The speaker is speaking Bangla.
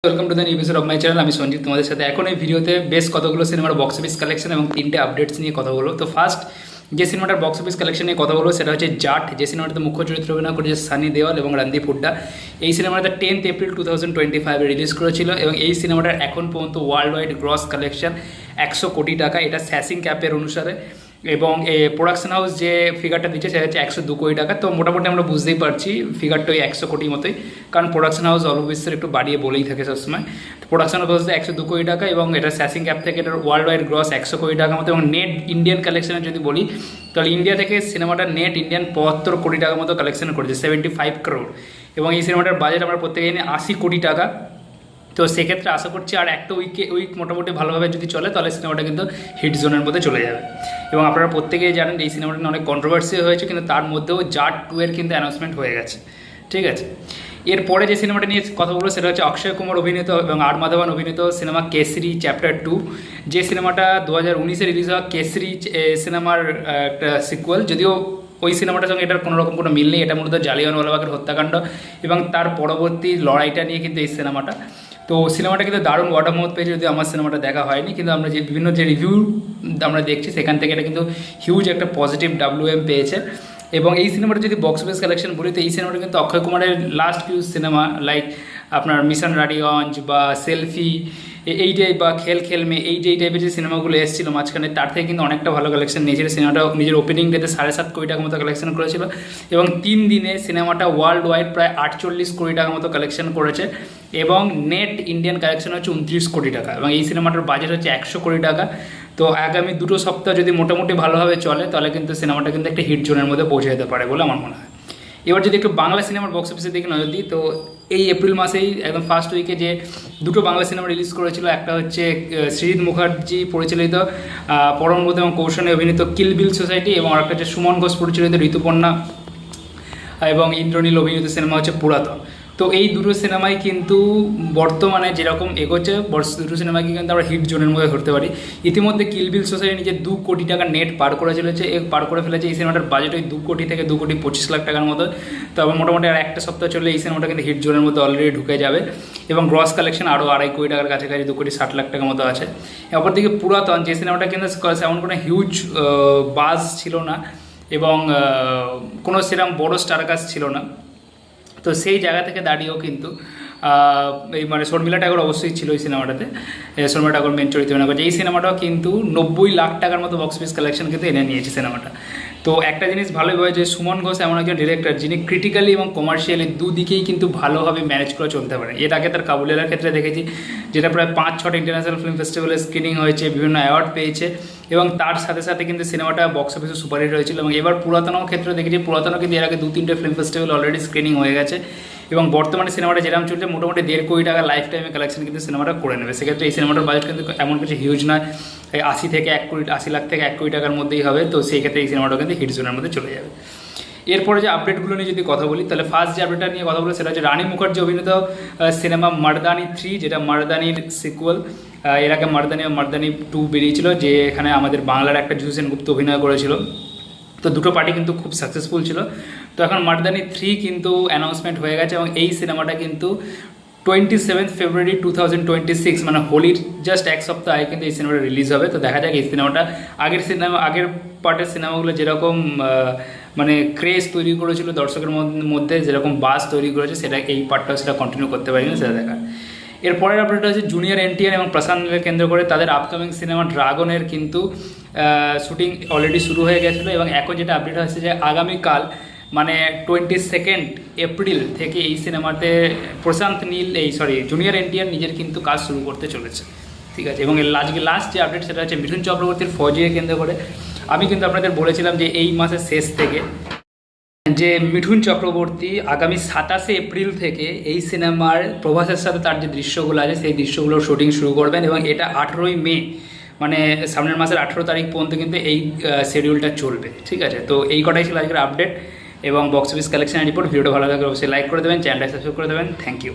Welcome to the new episode of my channel. আমি সঞ্জিত, তোমাদের সাথে এখন এই ভিডিওতে বেশ কতগুলো সিনেমার বক্স অফিস কালেকশন এবং 3টে আপডেটস নিয়ে কথা বলবো। তো ফার্স্ট যে সিনেমাটার বক্স অফিস কালেকশন নিয়ে কথা বলবো সেটা হচ্ছে জাট, যে সিনেমাটাতে মুখ্য চরিত্রে অভিনয় করেছে সানি দেওয়াল এবং রণদীপ হুড্ডা। এই সিনেমাটা 10th এপ্রিল 2025 রিলিজ করেছিল এবং এই সিনেমাটার এখন পর্যন্ত ওয়ার্ল্ড ওয়াইড গ্রস কালেকশন 100 কোটি টাকা, এটা স্যাসিং ক্যাপের অনুসারে। এবং প্রোডাকশন হাউস যে ফিগারটা দিচ্ছে সেটা হচ্ছে 102 কোটি টাকা। তো মোটামুটি আমরা বুঝতেই পারছি ফিগারটা ওই 100 কোটির মতোই, কারণ প্রোডাকশন হাউস অলবিশ্বের একটু বাড়িয়ে বলেই থাকে সবসময়। তো প্রোডাকশন হাউস 102 কোটি টাকা এবং এটা স্যাসিং ক্যাপ থেকে এটার ওয়ার্ল্ড ওয়াইড গ্রস 100 কোটি টাকার মতো। এবং নেট ইন্ডিয়ান কালেকশনে যদি বলি তাহলে ইন্ডিয়া থেকে সিনেমাটা নেট ইন্ডিয়ান 75 কোটি টাকার মতো কালেকশন করেছে, 75 crore। এবং এই সিনেমাটার বাজেট আমরা প্রত্যেকে জানি 80 কোটি টাকা। তো সেক্ষেত্রে আশা করছি আর একটা উইক মোটামুটি ভালোভাবে যদি চলে তাহলে সিনেমাটা কিন্তু হিট জোনের মধ্যে চলে যাবে। এবং আপনারা প্রত্যেকেই জানেন এই সিনেমাটা নিয়ে অনেক কন্ট্রোভার্সি হয়েছে, কিন্তু তার মধ্যেও জাট 2 এর কিন্তু অ্যানাউন্সমেন্ট হয়ে গেছে। ঠিক আছে, এরপরে যে সিনেমাটা নিয়ে কথা বলবো সেটা হচ্ছে অক্ষয় কুমার অভিনীত এবং আর মাধবন অভিনীত সিনেমা কেসরি চ্যাপ্টার 2। যে সিনেমাটা 2019-এ রিলিজ হওয়া কেসরি সিনেমার একটা সিকুয়েল, যদিও ওই সিনেমাটার সঙ্গে এটার কোনো মিল নেই। এটা মূলত জালিয়ানওয়ালাবাগের হত্যাকাণ্ড এবং তার পরবর্তী লড়াইটা নিয়ে কিন্তু এই সিনেমাটা। তো সিনেমাটা কিন্তু দারুণ ওয়াটার মাউথ পেয়েছে, যদি আমার সিনেমাটা দেখা হয়নি, কিন্তু আমরা যে বিভিন্ন যে রিভিউ আমরা দেখছি সেখান থেকে এটা কিন্তু হিউজ একটা পজিটিভ WM পেয়েছে। এবং এই সিনেমাটা যদি বক্স অফিস কালেকশন বলি তো এই সিনেমাটা কিন্তু অক্ষয় কুমারের লাস্ট ফিউ সিনেমা লাইক আপনার মিশন রানীগঞ্জ বা সেলফি এই টাইপ বা খেল খেল মে এই টাইপের যে সিনেমাগুলো এসেছিলো মাঝখানে, তার থেকে কিন্তু অনেকটা ভালো কালেকশন নিয়েছিল। সিনেমাটা নিজের ওপেনিং ডেতে 7.5 কোটি টাকার মতো কালেকশন করেছিল এবং 3 দিনে সিনেমাটা ওয়ার্ল্ড ওয়াইড প্রায় 48 কোটি টাকার মতো কালেকশন করেছে এবং নেট ইন্ডিয়ান কালেকশন হচ্ছে 29 কোটি টাকা এবং এই সিনেমাটার বাজেট হচ্ছে 100 কোটি টাকা। তো আগামী 2 সপ্তাহ যদি মোটামুটি ভালোভাবে চলে তাহলে কিন্তু সিনেমাটা কিন্তু একটা হিট জোনের মধ্যে পৌঁছে যেতে পারে বলে আমার মনে হয়। এবার যদি একটু বাংলা সিনেমার বক্স অফিসের দিকে নজর দিই তো এই এপ্রিল মাসেই একদম ফার্স্ট উইকে যে 2টো বাংলা সিনেমা রিলিজ করেছিল, একটা হচ্ছে সৃজিত মুখার্জি পরিচালিত পরমব্রত এবং কৌশলে অভিনীত কিল বিল সোসাইটি এবং আরেকটা হচ্ছে সুমন ঘোষ পরিচালিত ঋতুপর্ণা এবং ইন্দ্রনীল অভিনীত সিনেমা হচ্ছে পুরাতন। তো এই 2টো সিনেমাই কিন্তু বর্তমানে যেরকম এগোচ্ছে 2টো সিনেমাকে কিন্তু আমরা হিট জোনের মধ্যে ধরতে পারি। ইতিমধ্যে কিল বিল সোসাইটি নিজে 2 কোটি টাকা নেট পার করে ফেলেছে। এই সিনেমাটার বাজেট ওই 2 কোটি থেকে 2 কোটি 25 লাখ টাকার মতো। তবে মোটামুটি আর একটা সপ্তাহ চললে এই সিনেমাটা কিন্তু হিট জোনের মধ্যে অলরেডি ঢুকে যাবে এবং গ্রস কালেকশন আরও 2.5 কোটি টাকার কাছাকাছি, 2 কোটি 60 লাখ টাকার মতো আছে। অপরদিকে পুরাতন যে সিনেমাটা কিন্তু এমন কোনো হিউজ বাজ ছিল না এবং কোনো সেরকম বড়ো স্টারকাস্ট ছিল না। তো সেই জায়গা থেকে দাঁড়িয়েও কিন্তু এই মানে শর্মিলা ঠাকুর অবশ্যই ছিল এই সিনেমাটাতে, শর্মিলা ঠাকুর মেন চরিত্রে অভিনয় করেছে। এই সিনেমাটাও কিন্তু 90 লাখ টাকার মতো বক্স অফিস কালেকশন কিন্তু এনে নিয়েছে সিনেমাটা। তো একটা জিনিস ভালোই হয় যে সুমন ঘোষ এমন একজন ডিরেক্টর যিনি ক্রিটিক্যালি এবং কমার্শিয়ালি দুদিকেই কিন্তু ভালোভাবে ম্যানেজ করে চলতে পারে। এর আগে তার কাবুলিওয়ালার ক্ষেত্রে দেখেছি, যেটা প্রায় 5-6টা ইন্টারন্যাশনাল ফিল্ম ফেস্টিভ্যালে স্ক্রিনিং হয়েছে, বিভিন্ন অ্যাওয়ার্ড পেয়েছে এবং তার সাথে সাথে কিন্তু সিনেমাটা বক্স অফিসে সুপারহিট হয়েছিল। এবং এবার পুরাতনও ক্ষেত্রে দেখেছি, পুরাতনও কিন্তু এর আগে 2-3টে ফিল্ম ফেস্টিভ্যাল অলরেডি স্ক্রিনিং হয়ে গেছে এবং বর্তমানে সিনেমাটা যেরকম চলছে মোটামুটি 1.5 কোটি টাকা লাইফ টাইমে কালেকশন কিন্তু সিনেমাটা করে নেবে। সেক্ষেত্রে এই সিনেমাটার বাজেট কিন্তু এমন কিছু হিউজ নয়, 80 লাখ থেকে 1 কোটি টাকার মধ্যেই হবে। তো সেই ক্ষেত্রে এই সিনেমাটা কিন্তু হিট জোনের মধ্যে চলে যাবে। এরপরে যে আপডেটগুলো নিয়ে যদি কথা বলি তাহলে ফার্স্ট যে আপডেটটা নিয়ে কথা বলি সেটা হচ্ছে রানী মুখার্জি অভিনীত সিনেমা মারদানি 3, যেটা মারদানির সিকুয়েল। এর আগে মারদানি ও মারদানি 2 বেরিয়েছিল, যে এখানে আমাদের বাংলার একটা যিশু সেনগুপ্ত অভিনয় করেছিল। তো 2টো পার্টি কিন্তু খুব সাকসেসফুল ছিল। তো এখন মারদানি 3 কিন্তু অ্যানাউন্সমেন্ট হয়ে গেছে এবং এই সিনেমাটা কিন্তু 27 ফেব্রুয়ারি 2026 মানে হোলির জাস্ট 1 সপ্তাহ আগে কিন্তু এই সিনেমাটা রিলিজ হবে। তো দেখা যাক এই সিনেমাটা আগের পার্টের সিনেমাগুলো যেরকম মানে ক্রেজ তৈরি করেছিল দর্শকের মধ্যে, যেরকম বাস তৈরি করেছে, সেটা এই পার্টটাও সেটা কন্টিনিউ করতে পারি না, সেটা দেখার। এরপরের আপডেটটা হচ্ছে জুনিয়র NTR এবং প্রশান্ত নীলকে কেন্দ্র করে তাদের আপকামিং সিনেমা ড্রাগনের কিন্তু শুটিং অলরেডি শুরু হয়ে গেছিলো এবং এখন যেটা আপডেট হচ্ছে যে আগামীকাল মানে 22 এপ্রিল থেকে এই সিনেমাতে জুনিয়র NTR নিজের কিন্তু কাজ শুরু করতে চলেছে। ঠিক আছে, এবং আজকে লাস্ট যে আপডেট সেটা হচ্ছে মিঠুন চক্রবর্তীর ফৌজিকে কেন্দ্র করে। আমি কিন্তু আপনাদের বলেছিলাম যে এই মাসের শেষ থেকে যে মিঠুন চক্রবর্তী আগামী 27 এপ্রিল থেকে এই সিনেমার প্রভাসের সাথে তার যে দৃশ্যগুলো আছে সেই দৃশ্যগুলোর শুটিং শুরু করবেন এবং এটা 18ই মে মানে সামনের মাসের 18 তারিখ পর্যন্ত কিন্তু এই শিডিউলটা চলবে। ঠিক আছে, তো এই কটাই ছিল আজকের আপডেট এবং বক্স অফিস কালেকশন রিপোর্ট। ভিডিওটা ভালো লাগলে অবশ্যই লাইক করে দেবেন, চ্যানেলটা সাবস্ক্রাইব করে দেবেন। Thank you.